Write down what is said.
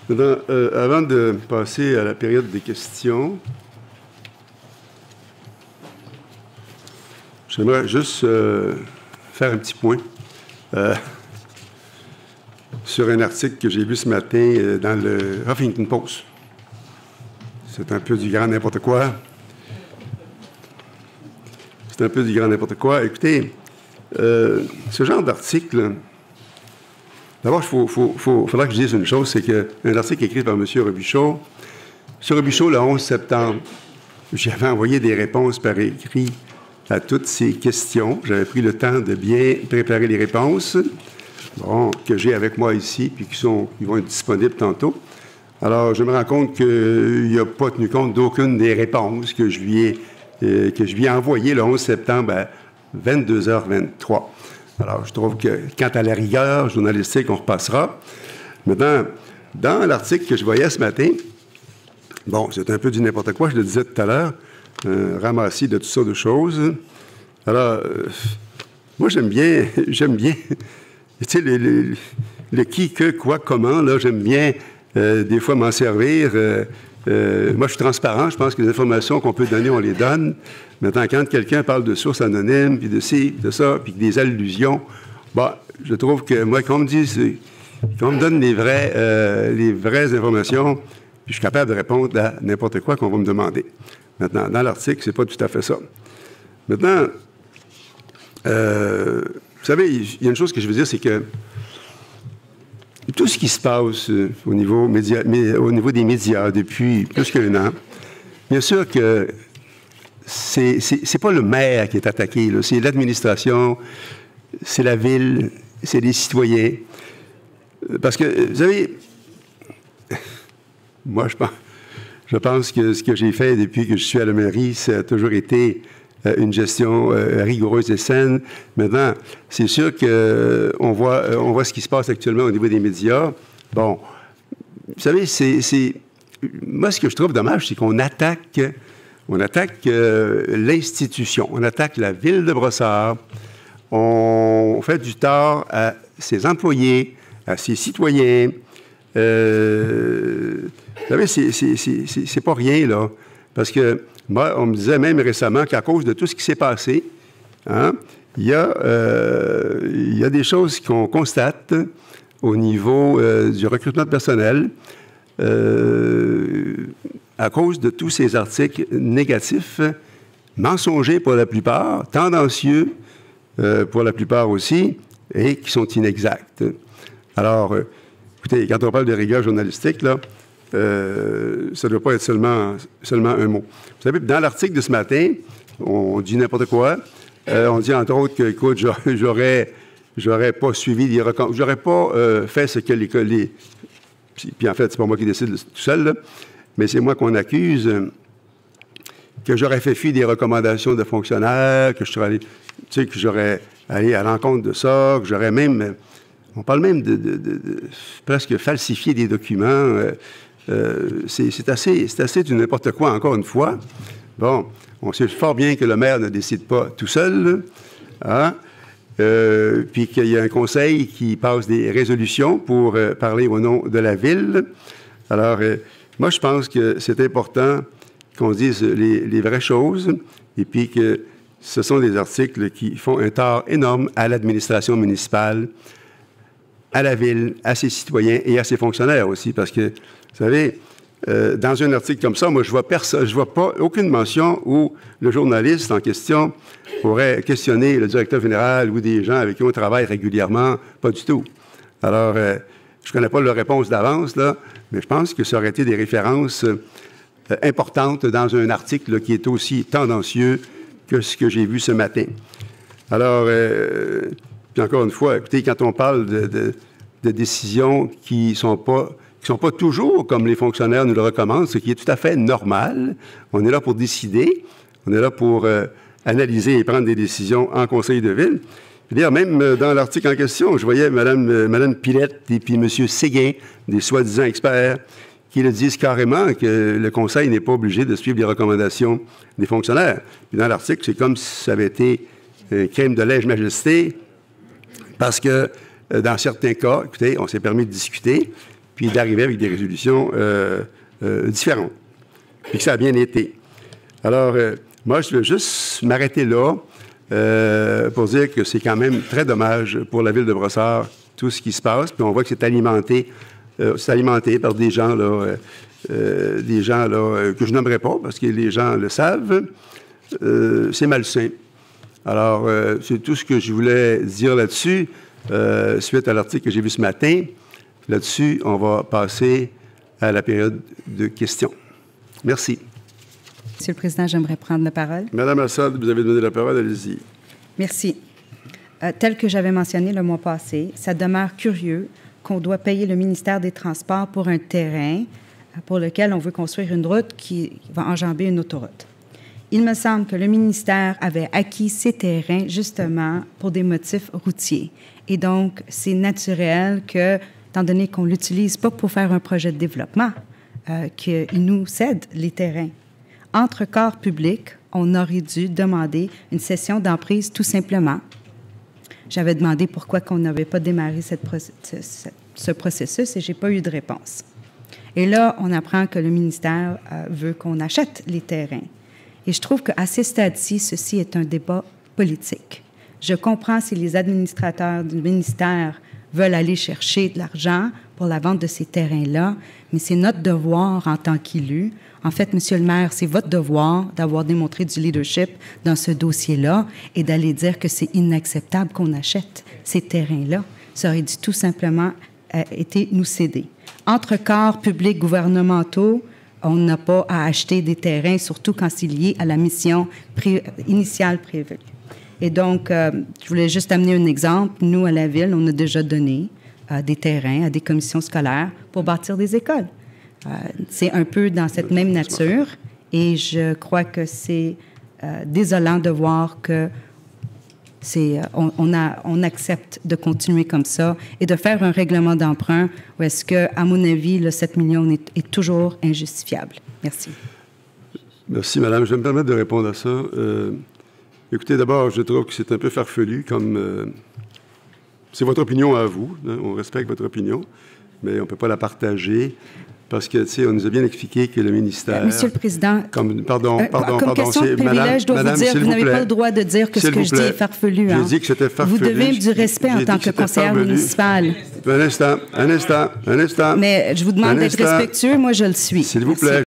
Maintenant, avant de passer à la période des questions, j'aimerais juste faire un petit point sur un article que j'ai vu ce matin dans le Huffington Post. C'est un peu du grand n'importe quoi. C'est un peu du grand n'importe quoi. Écoutez, ce genre d'article, d'abord, il faudra que je dise une chose, c'est qu'un article écrit par M. Robichaud, M. Robichaud, le 11 septembre, j'avais envoyé des réponses par écrit à toutes ces questions. J'avais pris le temps de bien préparer les réponses, bon, que j'ai avec moi ici, puis qui vont être disponibles tantôt. Alors, je me rends compte qu'il n'a pas tenu compte d'aucune des réponses que je lui ai envoyées le 11 septembre à 22h23. Alors, je trouve que, quant à la rigueur journalistique, on repassera. Maintenant, dans l'article que je voyais ce matin, bon, c'est un peu du n'importe quoi, je le disais tout à l'heure, ramassis de toutes sortes de choses. Alors, moi, j'aime bien, tu sais, le qui, que, quoi, comment, là, j'aime bien, des fois, m'en servir. Moi, je suis transparent, je pense que les informations qu'on peut donner, on les donne. Maintenant, quand quelqu'un parle de sources anonymes, puis de ci, de ça, puis des allusions, bon, je trouve que moi, qu'on me donne les vraies informations, puis je suis capable de répondre à n'importe quoi qu'on va me demander. Maintenant, dans l'article, c'est pas tout à fait ça. Maintenant, vous savez, il y a une chose que je veux dire, c'est que tout ce qui se passe au niveau des médias depuis plus qu'un an, bien sûr que c'est pas le maire qui est attaqué, c'est l'administration, c'est la ville, c'est les citoyens. Parce que, vous savez, moi, je pense que ce que j'ai fait depuis que je suis à la mairie, ça a toujours été une gestion rigoureuse et saine. Maintenant, c'est sûr qu'on voit ce qui se passe actuellement au niveau des médias. Bon, vous savez, moi, ce que je trouve dommage, c'est qu'on attaque l'institution, on attaque la ville de Brossard, on fait du tort à ses employés, à ses citoyens. Vous savez, c'est pas rien, là, parce que moi, on me disait même récemment qu'à cause de tout ce qui s'est passé, hein, il y a des choses qu'on constate au niveau du recrutement de personnel à cause de tous ces articles négatifs, mensongers pour la plupart, tendancieux pour la plupart aussi, et qui sont inexacts. Alors, écoutez, quand on parle de rigueur journalistique, là, ça ne doit pas être seulement un mot. Vous savez, dans l'article de ce matin, on dit n'importe quoi. On dit, entre autres, que, écoute, j'aurais pas suivi les recommandations, j'aurais pas fait ce que les... Puis en fait, c'est pas moi qui décide tout seul, là, mais c'est moi qu'on accuse, que j'aurais fait fi des recommandations de fonctionnaires, que j'aurais allé à l'encontre de ça, que j'aurais même... On parle même de presque falsifier des documents. C'est assez du n'importe quoi, encore une fois. Bon, on sait fort bien que le maire ne décide pas tout seul, hein? Puis qu'il y a un conseil qui passe des résolutions pour parler au nom de la ville. Alors, moi, je pense que c'est important qu'on dise les vraies choses et puis que ce sont des articles qui font un tort énorme à l'administration municipale, à la ville, à ses citoyens et à ses fonctionnaires aussi, parce que, vous savez, dans un article comme ça, moi, je vois pas aucune mention où le journaliste en question pourrait questionner le directeur général ou des gens avec qui on travaille régulièrement. Pas du tout. Alors, je connais pas leur réponse d'avance, là, mais je pense que ça aurait été des références importantes dans un article là, qui est aussi tendancieux que ce que j'ai vu ce matin. Alors, puis encore une fois, écoutez, quand on parle de décisions qui ne sont pas toujours comme les fonctionnaires nous le recommandent, ce qui est tout à fait normal. On est là pour décider, on est là pour analyser et prendre des décisions en conseil de ville. Je veux dire, même dans l'article en question, je voyais Mme Pilette et puis M. Séguin, des soi-disant experts, qui le disent carrément que le conseil n'est pas obligé de suivre les recommandations des fonctionnaires. Puis dans l'article, c'est comme si ça avait été un crime de lèse-majesté, parce que dans certains cas, écoutez, on s'est permis de discuter, puis d'arriver avec des résolutions différentes. Puis que ça a bien été. Alors, moi, je veux juste m'arrêter là pour dire que c'est quand même très dommage pour la ville de Brossard, tout ce qui se passe. Puis on voit que c'est alimenté par des gens, là, que je nommerai pas, parce que les gens le savent. C'est malsain. Alors, c'est tout ce que je voulais dire là-dessus, suite à l'article que j'ai vu ce matin. Là-dessus, on va passer à la période de questions. Merci. Monsieur le Président, j'aimerais prendre la parole. Madame Assad, vous avez donné la parole, allez-y. Merci. Tel que j'avais mentionné le mois passé, ça demeure curieux qu'on doit payer le ministère des Transports pour un terrain pour lequel on veut construire une route qui va enjamber une autoroute. Il me semble que le ministère avait acquis ces terrains justement pour des motifs routiers. Et donc, c'est naturel que, étant donné qu'on ne l'utilise pas pour faire un projet de développement, qu'il nous cède les terrains. Entre corps publics, on aurait dû demander une cession d'emprise tout simplement. J'avais demandé pourquoi on n'avait pas démarré ce processus et je n'ai pas eu de réponse. Et là, on apprend que le ministère veut qu'on achète les terrains. Et je trouve qu'à ce stade-ci, ceci est un débat politique. Je comprends si les administrateurs du ministère veulent aller chercher de l'argent pour la vente de ces terrains-là, mais c'est notre devoir en tant qu'élus. En fait, Monsieur le maire, c'est votre devoir d'avoir démontré du leadership dans ce dossier-là et d'aller dire que c'est inacceptable qu'on achète ces terrains-là. Ça aurait dû tout simplement été nous céder. Entre corps publics gouvernementaux, on n'a pas à acheter des terrains, surtout quand c'est lié à la mission initiale prévue. Et donc, je voulais juste amener un exemple. Nous, à la Ville, on a déjà donné des terrains à des commissions scolaires pour bâtir des écoles. C'est un peu dans cette même nature et je crois que c'est désolant de voir que on accepte de continuer comme ça et de faire un règlement d'emprunt où est-ce que, à mon avis, le 7 millions est toujours injustifiable. Merci. Merci, Madame. Je vais me permettre de répondre à ça. Écoutez, d'abord, je trouve que c'est un peu farfelu comme... c'est votre opinion à vous, hein, on respecte votre opinion, mais on ne peut pas la partager parce que, tu sais, on nous a bien expliqué que le ministère... Monsieur le Président, comme question de privilège, je dois vous dire, vous n'avez pas le droit de dire que ce que je dis est farfelu. J'ai dit que c'était farfelu. Vous devez du respect en tant que conseillère municipale. Un instant. Mais je vous demande d'être respectueux, moi je le suis. S'il vous plaît.